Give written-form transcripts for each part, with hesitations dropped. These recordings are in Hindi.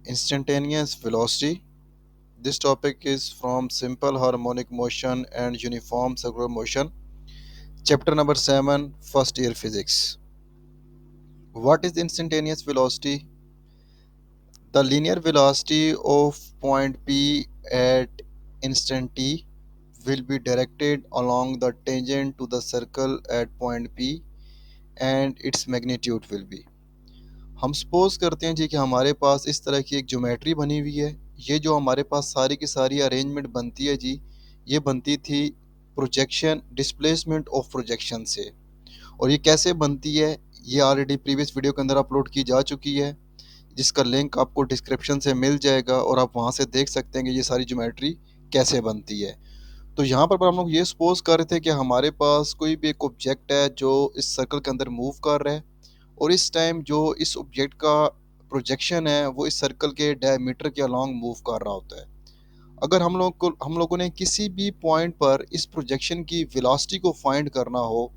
Instantaneous velocity. This topic is from simple harmonic motion and uniform circular motion. Chapter number 7, first year physics. What is instantaneous velocity? The linear velocity of point P at instant t will be directed along the tangent to the circle at point P and its magnitude will be. हम सपोज करते हैं जी कि हमारे पास इस तरह की एक ज्योमेट्री बनी हुई है। ये जो हमारे पास सारी की सारी अरेंजमेंट बनती है जी, ये बनती थी प्रोजेक्शन डिस्प्लेसमेंट ऑफ प्रोजेक्शन से। और ये कैसे बनती है, ये ऑलरेडी प्रीवियस वीडियो के अंदर अपलोड की जा चुकी है, जिसका लिंक आपको डिस्क्रिप्शन से मिल जाएगा और आप वहाँ से देख सकते हैं कि ये सारी ज्योमेट्री कैसे बनती है। तो यहाँ पर हम लोग ये सपोज कर रहे थे कि हमारे पास कोई भी एक ऑब्जेक्ट है जो इस सर्कल के अंदर मूव कर रहा है, और इस टाइम जो इस ऑब्जेक्ट का प्रोजेक्शन है वो इस सर्कल के डायमीटर के अलोंग मूव कर रहा होता है। अगर हम लोगों ने किसी भी पॉइंट पर इस प्रोजेक्शन की वेलोसिटी को फाइंड करना हो,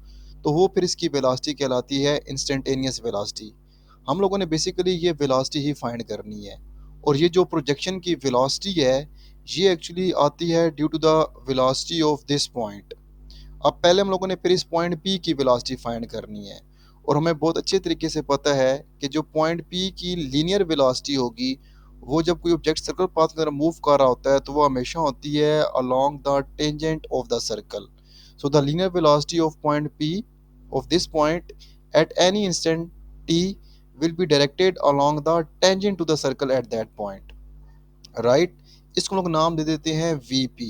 तो वो फिर इसकी वेलोसिटी कहलाती है इंस्टेंटेनियस वेलोसिटी। हम लोगों ने बेसिकली ये वेलोसिटी ही फाइंड करनी है। और ये जो प्रोजेक्शन की वेलोसिटी है, ये एक्चुअली आती है due to the velocity of this point. अब पहले हम लोगों ने फिर इस पॉइंट पी की वेलोसिटी फाइंड करनी है। और हमें बहुत अच्छे तरीके से पता है कि जो पॉइंट पी की लीनियर वेलोसिटी होगी, वो जब कोई ऑब्जेक्ट सर्कल पाथ की तरफ मूव कर रहा होता है तो वो हमेशा होती है along the tangent of the circle. So the linear velocity of point P of this point at any instant T will be directed along the tangent to the circle at that point, right? इसको लोग नाम दे देते हैं vp।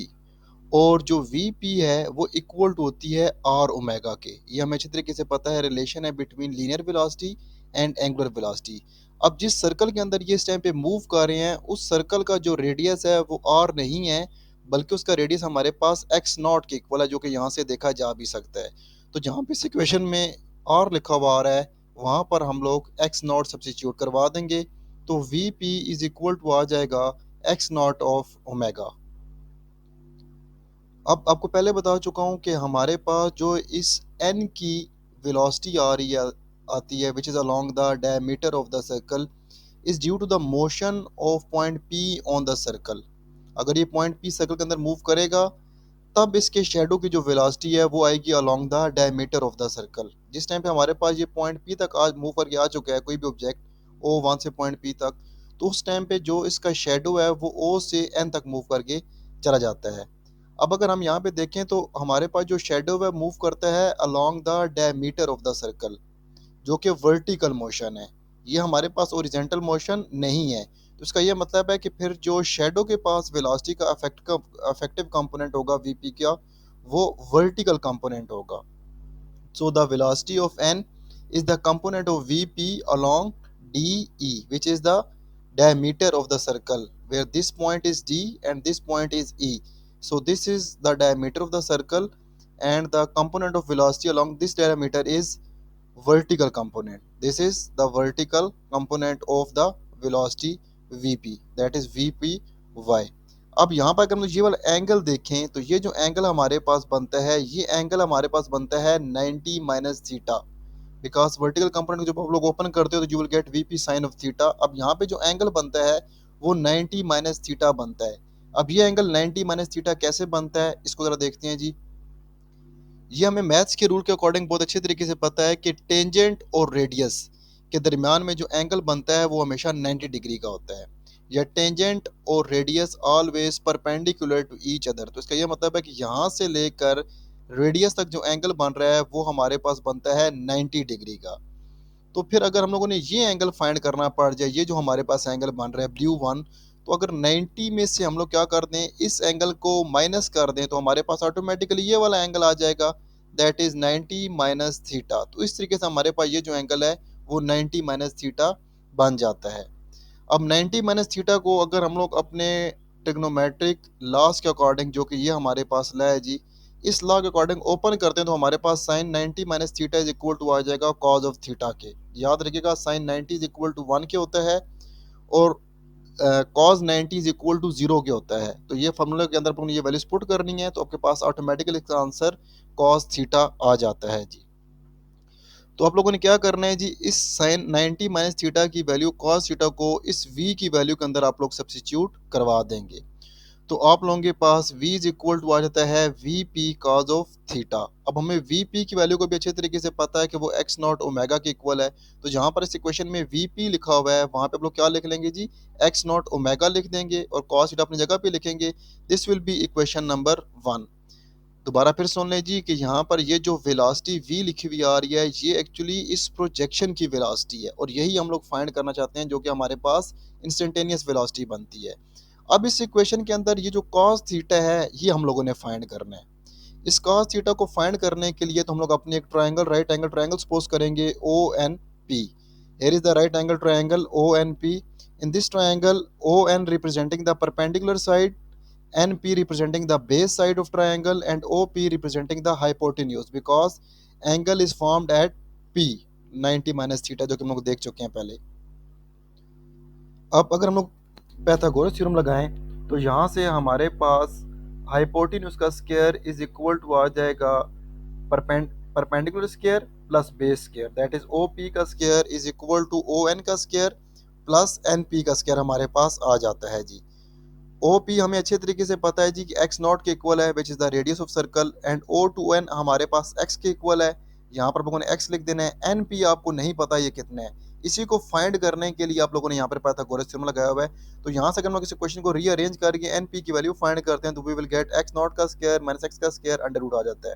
और जो vp है वो इक्वल टू होती है r ओमेगा के। ये हमें अच्छी तरीके से पता है, रिलेशन है between linear velocity and angular velocity. अब जिस सर्कल के अंदर ये इस टाइम पे मूव कर रहे हैं, उस सर्कल का जो रेडियस है वो r नहीं है, बल्कि उसका रेडियस हमारे पास x नॉट के इक्वल है, जो कि यहाँ से देखा जा भी सकता है। तो जहाँ पे इस इक्वेशन में r लिखा हुआ आ रहा है, वहाँ पर हम लोग x नॉट सब्स्टिट्यूट करवा देंगे, तो vp इज इक्वल टू आ जाएगा x नॉट ऑफ ओमेगा। अब आपको पहले बता चुका हूँ कि हमारे पास जो इस n की वेलोसिटी आ रही है आती है which is along the diameter of the circle is due to the motion of point p on the circle. अगर ये पॉइंट p सर्कल के अंदर मूव करेगा, तब इसके शेडो की जो वेलोसिटी है वो आएगी along the diameter of the circle. जिस टाइम पे हमारे पास ये पॉइंट p तक आज मूव करके आ चुका है कोई भी ऑब्जेक्ट O1 से पॉइंट p तक, तो उस टाइम पे जो इसका शेडो है वो O से n तक मूव करके चला जाता है। अब अगर हम यहाँ पे देखें तो हमारे पास जो शेडो है मूव करता है along the diameter of the circle, जो कि वर्टिकल मोशन है। ये हमारे पास ओरिजेंटल मोशन नहीं है। तो इसका ये मतलब है कि फिर जो शेडो के पास वेलोसिटी का अफेक्टिव कंपोनेंट होगा वीपी का, वो वर्टिकल कंपोनेंट होगा। So the velocity of N is the component of VP along D E which is the diameter of the circle, where this point is D and this point is E. So this is the diameter of the circle, and the component of velocity along this diameter is vertical component. This is the vertical component of the velocity Vp, that is Vpy. अब यहाँ पर अगर हम ये वाला एंगल देखें तो ये जो एंगल हमारे पास बनता है, ये एंगल हमारे पास बनता है 90 minus theta. Because vertical component जब आप लोग ओपन करते हो तो you will get VP sine of theta. अब यहाँ पे जो एंगल बनता है वो 90 माइनस थीटा बनता है। अब ये एंगल 90 माइनस थीटा कैसे बनता है, इसको जरा देखते हैं जी। ये हमें मैथ्स के रूल के अकॉर्डिंग बहुत अच्छे तरीके से पता है कि टेंजेंट और रेडियस के दरमियान में जो एंगल बनता है वो हमेशा 90 डिग्री का होता है। या टेंजेंट और radius always perpendicular to each other. तो इसका ये मतलब है कि यहाँ से लेकर रेडियस तक जो एंगल बन रहा है वो हमारे पास बनता है 90 डिग्री का। तो फिर अगर हम लोगों ने ये एंगल फाइंड करना पड़ जाए, ये जो हमारे पास एंगल बन रहा है ब्लू वन, तो अगर 90 में से हम लोग क्या कर दें, इस एंगल को माइनस कर दें, तो हमारे पास ऑटोमेटिकली ये वाला एंगल आ जाएगा, दैट इज 90 माइनस थीटा। तो इस तरीके से हमारे पास ये जो एंगल है वो 90 माइनस थीटा बन जाता है। अब 90 माइनस थीटा को अगर हम लोग अपने ट्रिग्नोमेट्रिक लॉस के अकॉर्डिंग, जो कि ये हमारे पास लॉ है जी, इस लॉ के अकॉर्डिंग ओपन करते हैं तो हमारे पास sine 90 minus theta is equal to आ जाएगा कॉज ऑफ थीटा के। याद रखिएगा साइन 90 इज इक्वल टू 1 के होता है और कॉज 90 इज इक्वल टू 0 के होता है। तो ये फॉर्मूले के अंदर अपन ये वैल्यूज पुट करनी है तो आपके पास ऑटोमेटिकली इसका आंसर कॉज थीटा आ जाता है जी। तो आप लोगों ने क्या करना है जी, इस साइन 90 माइनस थीटा की वैल्यू कॉस थीटा को इस v की वैल्यू के अंदर आप लोग सब्स्टिट्यूट करवा देंगे। तो आप लोगों के पास v इज इक्वल टू आ जाता है V P cause of theta. अब हमें वी पी की वैल्यू को भी अच्छे तरीके से पता है कि वो एक्स नॉट ओमेगा के इक्वल है। तो जहाँ पर इस इक्वेशन में वी पी लिखा हुआ है वहाँ पे आप लोग क्या लिख लेंगे जी, एक्स नॉट ओमेगा लिख देंगे और कॉस थीटा अपनी जगह पे लिखेंगे। This will be equation number 1। दोबारा फिर सुन लें जी कि यहाँ पर ये जो वेलोसिटी v लिखी हुई आ रही है ये एक्चुअली इस प्रोजेक्शन की वेलोसिटी है और यही हम लोग फाइंड करना चाहते हैं, जो कि हमारे पास इंस्टेंटेनियस वेलोसिटी बनती है। अब इस इक्वेशन के अंदर ये जो cos थीटा है ये हम लोगों ने फाइंड करना है। इस cos थीटा को फाइंड करने के लिए तो हम लोग अपने एक triangle right angle triangle suppose करेंगे O N P. Here is the right angle triangle O N P. In this triangle O N representing the perpendicular side, NP representing the base side of triangle and OP representing the hypotenuse because angle is formed at P 90 minus theta, जो कि हम लोग देख चुके हैं पहले। अब अगर हम लोग पैथागोरस थ्योरम लगाएं तो यहाँ से हमारे पास हाइपोटेन्यूज का स्क्वायर इज इक्वल टू आ जाएगा perpendicular square plus base square, that is OP का square is equal to ON का स्क्वायर प्लस NP का स्क्वायर हमारे पास आ जाता है जी। OP हमें अच्छे तरीके से पता है जी कि x नॉट के इक्वल है which is the radius of circle and O2N हमारे पास x के इक्वल है। यहाँ पर लोगों ने x लिख देना है। NP आपको नहीं पता ये कितना है, इसी को फाइंड करने के लिए आप लोगों ने यहाँ पर पाइथागोरस थ्योरम लगाया हुआ है। तो यहाँ से अगर हम लोग इस क्वेश्चन को रीअरेंज करके NP की वैल्यू फाइंड करते हैं तो we will get x naught का स्क्वायर माइनस x का स्क्वायर अंडर रूट आ जाता है।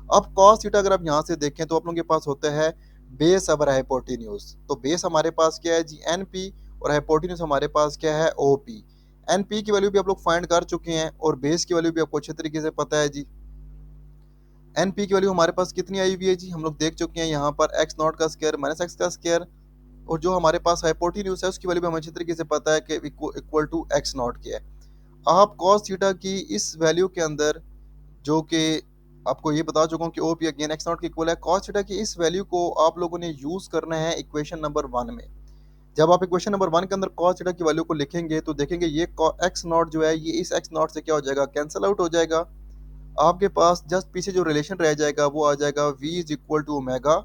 अब cos थीटा अगर आप यहाँ से देखें तो आप लोगों के पास होता है बेस अवर हाइपोटेन्यूज। तो बेस हमारे पास क्या है जी NP और हाइपोटेन्यूज हमारे पास क्या है OP। NP की वैल्यू भी आप लोग फाइंड कर चुके हैं और बेस की वैल्यू भी आपको अच्छे तरीके से पता है जी। NP की वैल्यू हमारे पास कितनी आई हुई है जी, हम लोग देख चुके हैं यहाँ पर x नॉट का स्क्वायर माइनस x का स्क्वायर, और जो हमारे पास हाइपोटेन्यूज है उसकी वैल्यू भी हमें अच्छे तरीके से पता है कि इक्वल टू x नॉट के है। आप cos थीटा की इस वैल्यू के अंदर, जो कि आपको ये बता चुका हूँ कि OP अगेन x नॉट के इक्वल है, cos थीटा की इस वैल्यू को आप लोगों ने यूज़ करना है इक्वेशन नंबर 1 में। जब आप इक्वेशन नंबर 1 के अंदर cos थीटा की वैल्यू को लिखेंगे तो देखेंगे ये x नॉट जो है ये इस x नॉट से क्या हो जाएगा, कैंसिल आउट हो जाएगा। आपके पास जस्ट पीछे जो रिलेशन रह जाएगा वो आ जाएगा v is equal to omega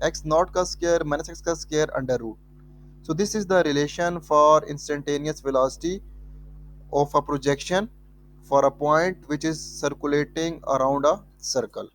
x naught का स्क्वायर माइनस एक्स का square under root. So this is the relation for instantaneous velocity of a projection for a point which is circulating around a circle.